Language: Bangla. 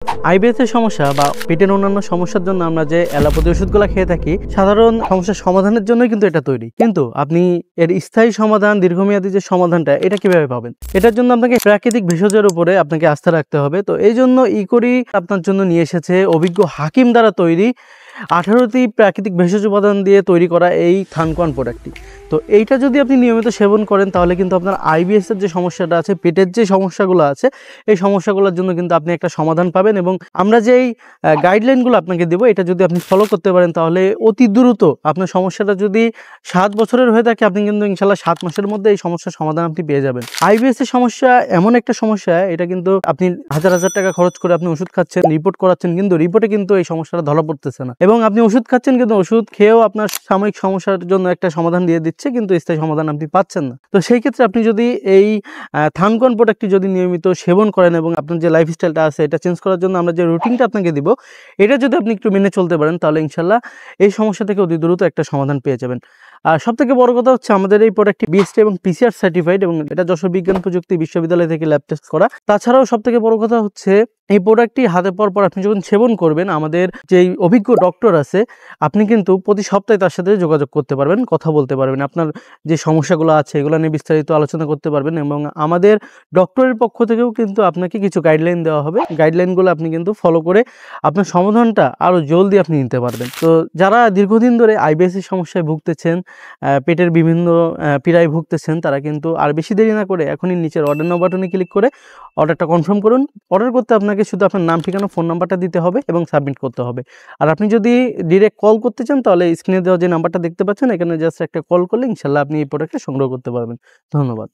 আইবিএস এর সমস্যা বা পেটের অন্যান্য সমস্যার জন্য আমরা যে অ্যালোপ্যাথি ওষুধগুলো খেয়ে থাকি সাধারণ সমস্যার সমাধানের জন্যই কিন্তু এটা তৈরি, কিন্তু আপনি এর স্থায়ী সমাধান, দীর্ঘমেয়াদী যে সমাধানটা, এটা কিভাবে পাবেন? এটার জন্য আপনাকে প্রাকৃতিক ভেষজের উপরে আপনাকে আস্থা রাখতে হবে। তো এই জন্য ইকরি আপনার জন্য নিয়ে এসেছে অভিজ্ঞ হাকিম দ্বারা তৈরি 18টি প্রাকৃতিক ভেষজ উপাদান দিয়ে তৈরি করা এই থানকুয়ান প্রোডাক্টটি। তো এইটা যদি আপনি নিয়মিত সেবন করেন তাহলে কিন্তু আপনার আইবিএসের যে সমস্যাটা আছে, পেটের যে সমস্যাগুলো আছে, এই সমস্যাগুলোর জন্য কিন্তু আপনি একটা সমাধান পাবেন। এবং আমরা যেই গাইডলাইনগুলো আপনাকে দেবো, এটা যদি আপনি ফলো করতে পারেন তাহলে অতি দ্রুত আপনার সমস্যাটা যদি 7 বছরের হয়ে থাকে, আপনি কিন্তু ইনশাল্লাহ 7 মাসের মধ্যে এই সমস্যার সমাধান আপনি পেয়ে যাবেন। আইবিএসের সমস্যা এমন একটা সমস্যা, এটা কিন্তু আপনি হাজার হাজার টাকা খরচ করে আপনি ওষুধ খাচ্ছেন, রিপোর্ট করাচ্ছেন, কিন্তু রিপোর্টে কিন্তু এই সমস্যাটা ধরা পড়তেছে না। এবং আপনি ওষুধ খাচ্ছেন কিন্তু ওষুধ খেয়েও আপনার সাময়িক সমস্যার জন্য একটা সমাধান দিয়ে দিচ্ছে, কিন্তু স্থায়ী সমাধান আপনি পাচ্ছেন না। তো সেই ক্ষেত্রে আপনি যদি এই থানকুয়ান প্রোডাক্টটি যদি নিয়মিত সেবন করেন এবং আপনার যে লাইফস্টাইলটা আছে এটা চেঞ্জ করার জন্য আমরা যে রুটিনটা আপনাকে দিব, এটা যদি আপনি একটু মেনে চলতে পারেন তাহলে ইনশাল্লাহ এই সমস্যা থেকে অতি দ্রুত একটা সমাধান পেয়ে যাবেন। আর সবথেকে বড় কথা হচ্ছে আমাদের এই প্রোডাক্টটি বিএসটি এবং পিসিআর সার্টিফাইড, এবং এটা যশোর বিজ্ঞান প্রযুক্তি বিশ্ববিদ্যালয় থেকে ল্যাব টেস্ট করা। তাছাড়াও সবথেকে বড় কথা হচ্ছে এই প্রোডাক্টটি হাতে পাওয়ার পর আপনি যখন সেবন করবেন, আমাদের যেই অভিজ্ঞ ডক্টর আছে আপনি কিন্তু প্রতি সপ্তাহে তার সাথে যোগাযোগ করতে পারবেন, কথা বলতে পারবেন, আপনার যে সমস্যাগুলো আছে এগুলো নিয়ে বিস্তারিত আলোচনা করতে পারবেন। এবং আমাদের ডক্টরের পক্ষ থেকেও কিন্তু আপনাকে কিছু গাইডলাইন দেওয়া হবে, গাইডলাইনগুলো আপনি কিন্তু ফলো করে আপনার সমাধানটা আরও জলদি আপনি নিতে পারবেন। তো যারা দীর্ঘদিন ধরে আইবিএসের সমস্যায় ভুগতেছেন, পেটের বিভিন্ন পীড়ায় ভুগতেছেন, তারা কিন্তু আর বেশি দেরি না করে এখনই নিচের অর্ডার নাও বাটনে ক্লিক করে অর্ডারটা কনফার্ম করুন। অর্ডার করতে আপনাকে শুধু আপনার নাম, ঠিকানা, ফোন নাম্বারটা দিতে হবে এবং সাবমিট করতে হবে। আর আপনি যদি ডিরেক্ট কল করতে চান তাহলে স্ক্রিনে দেওয়া যে নাম্বারটা দেখতে পাচ্ছেন, এখানে জাস্ট একটা কল করলে ইনশাল্লাহ আপনি এই প্রোডাক্টটা সংগ্রহ করতে পারবেন। ধন্যবাদ।